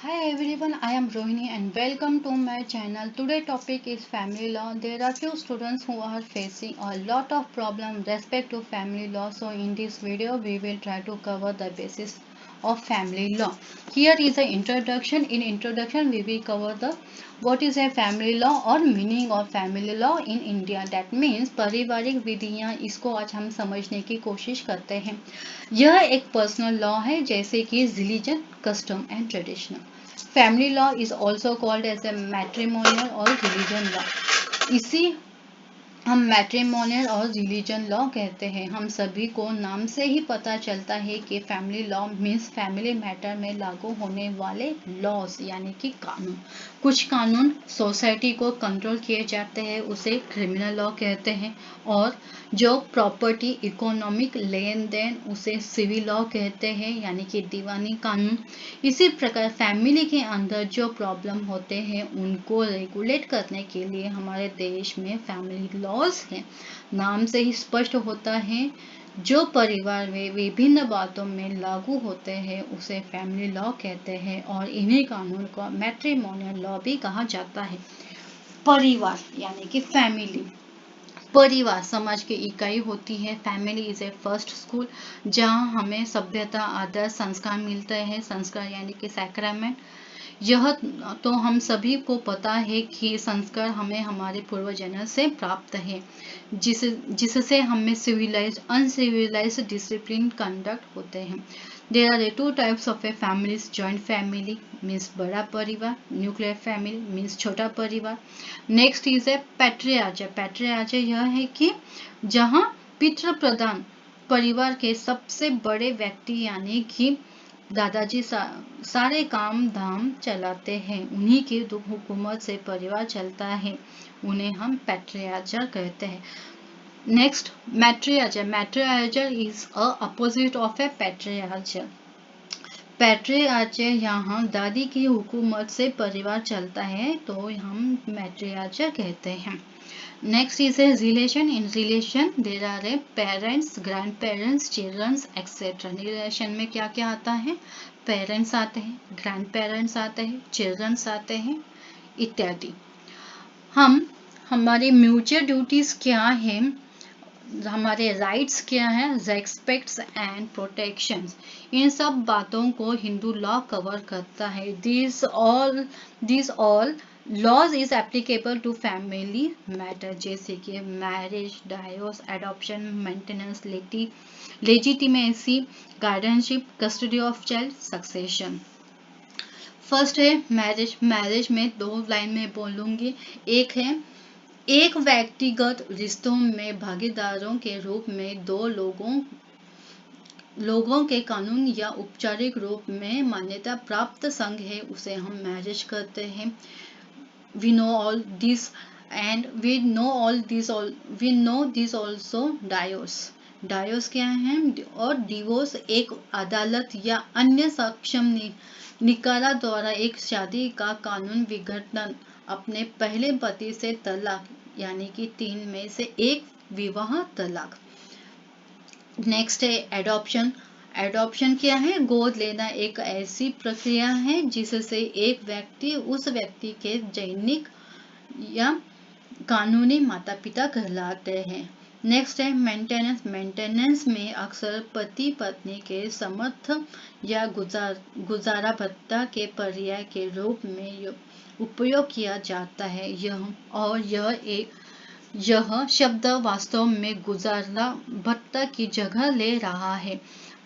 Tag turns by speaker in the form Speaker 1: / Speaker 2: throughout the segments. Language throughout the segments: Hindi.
Speaker 1: Hi everyone, I am Rohini and welcome to my channel. Today topic is family law. There are few students who are facing a lot of problem respect to family law. So in this video we will try to cover the basis of family law. Here is the introduction. In introduction we will cover the what is a family law और meaning of family law in India. That means पारिवारिक विधियां, इसको आज हम समझने की कोशिश करते हैं। यह एक पर्सनल लॉ है जैसे कि religion, custom and traditional. Family law is also called as a matrimonial और रिलीजन लॉ। इसी हम मैट्रिमोनियल और रिलीजन लॉ कहते हैं। हम सभी को नाम से ही पता चलता है कि family law means family matter में लागू होने वाले लॉज यानी कि कानून। कुछ कानून सोसाइटी को कंट्रोल किए जाते हैं, उसे क्रिमिनल लॉ कहते हैं। और जो प्रॉपर्टी इकोनॉमिक लेन देन उसे सिविल लॉ कहते हैं यानी कि दीवानी कानून। इसी प्रकार फैमिली के अंदर जो प्रॉब्लम होते हैं उनको रेगुलेट करने के लिए हमारे देश में फैमिली लॉज हैं। नाम से ही स्पष्ट होता है, जो परिवार में विभिन्न बातों में लागू होते हैं उसे फैमिली लॉ कहते हैं और इन्हीं कानून को मैट्रिमोनियल लॉ भी कहा जाता है। परिवार यानी कि फैमिली, परिवार समाज की इकाई होती है। Family is a first school जहां हमें सभ्यता, आदर, संस्कार मिलते हैं। संस्कार यानी कि सैक्रामेंट। यह तो हम सभी को पता है कि संस्कार हमें हमारे पूर्वजों से प्राप्त है, जिससे हमें सिविलाइज्ड, अनसिविलाइज्ड, डिसिप्लिन कंडक्ट होते हैं। There are two types of a families. Joint family means बड़ा परिवार, न्यूक्लियर फैमिली मीन्स छोटा परिवार। Next is a patriarch. Patriarch यह है कि जहां पितृ प्रधान परिवार के सबसे बड़े व्यक्ति यानी कि दादाजी सारे काम धाम चलाते हैं, उन्हीं की हुकूमत से परिवार चलता है, उन्हें हम पैट्रियार्चल कहते हैं। Next matriarchal. Matriarchal is a opposite of a patriarchal. Patriarchal यहाँ दादी की हुकूमत से परिवार चलता है तो हम मैट्रियार्चल कहते हैं। Next is a relation. In relation there are a parents, grand parents, childrens etcetera. Relation में क्या क्या आता है? पेरेंट्स आते हैं, ग्रैंड पेरेंट्स आते हैं, चिल्ड्रंस आते हैं इत्यादि। हमारी म्यूचुअल ड्यूटीज क्या है, हमारे राइट्स क्या है, रेस्पेक्ट्स एंड प्रोटेक्शंस, इन सब बातों को हिंदू लॉ कवर करता है। This all laws is applicable to family matter जैसे कि marriage, divorce, adoption, maintenance, legitimacy, guardianship, custody of child, succession. First है मैरिज। मैरिज में दो लाइन में बोलूंगी। एक है एक व्यक्तिगत रिश्तों में भागीदारों के रूप में दो लोगों के कानून या औपचारिक रूप में मान्यता प्राप्त संघ है, उसे हम मैरिज करते हैं। we know all this and we know this also divorce। डायोस क्या है? और डिवोर्स एक अदालत या अन्य सक्षम निकारा द्वारा एक शादी का कानून विघटन, अपने पहले पति से तलाक यानी कि 3 में से एक विवाह तलाक। नेक्स्ट है एडॉप्शन। एडॉप्शन क्या है? गोद लेना एक ऐसी प्रक्रिया है जिससे एक व्यक्ति उस व्यक्ति के जैनिक या कानूनी माता पिता कहलाते हैं। नेक्स्ट है मेंटेनेंस। मेंटेनेंस में अक्सर पति पत्नी के समर्थ या गुजारा भत्ता के पर्याय के रूप में उपयोग किया जाता है। यह शब्द वास्तव में गुजारा भत्ता की जगह ले रहा है।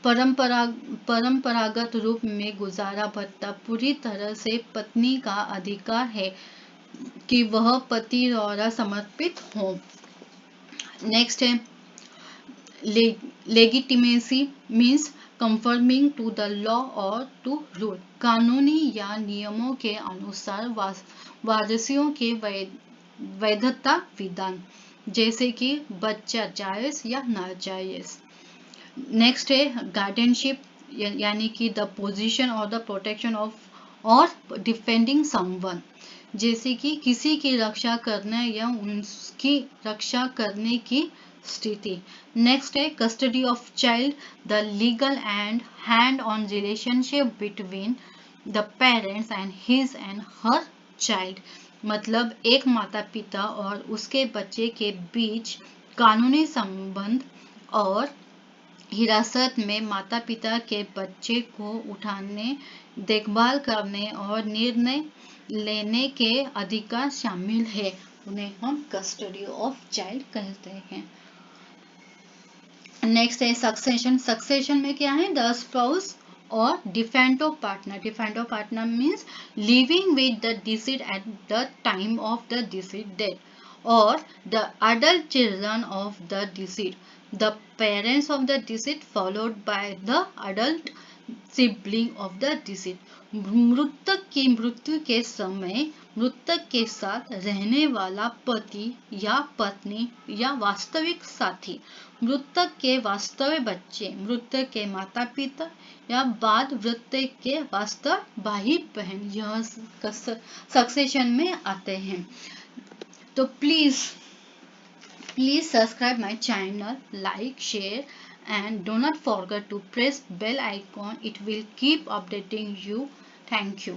Speaker 1: परंपरागत रूप में गुजारा भत्ता पूरी तरह से पत्नी का अधिकार है कि वह पति द्वारा समर्पित हो। नेक्स्ट है legitimacy means conforming to the law और टू रूल। कानूनी या नियमों के अनुसार वारिसों के वैधता विधान, जैसे कि बच्चा जायज या नाजायज। नेक्स्ट है गार्डियनशिप यानी कि द पोजीशन और द प्रोटेक्शन ऑफ और डिफेंडिंग समवन, जैसे कि किसी की रक्षा करना या उसकी रक्षा करने की स्थिति। नेक्स्ट है custody of child, the legal and hand on relationship between the parents and his and her child. मतलब एक माता पिता और उसके बच्चे के बीच कानूनी संबंध और हिरासत में माता पिता के बच्चे को उठाने, देखभाल करने और निर्णय लेने के अधिकार शामिल है। उन्हें हम कस्टडी ऑफ चाइल्ड कहते हैं। नेक्स्ट है सक्सेशन। सक्सेशन में क्या है? द स्पाउस और de facto partner. De facto partner means living with the deceased at the time of the deceased death और the adult children of the deceased, the parents of the deceased followed by the adult sibling of the deceased। मृतक की मृत्यु के समय मृतक के साथ रहने वाला पति या पत्नी या वास्तविक साथी, मृतक के वास्तविक बच्चे, मृतक के माता पिता या बाद मृतक के वास्तविक भाई बहन, यह सक्सेशन में आते हैं। तो please subscribe my channel, like, share and do not forget to press bell icon. It will keep updating you. Thank you.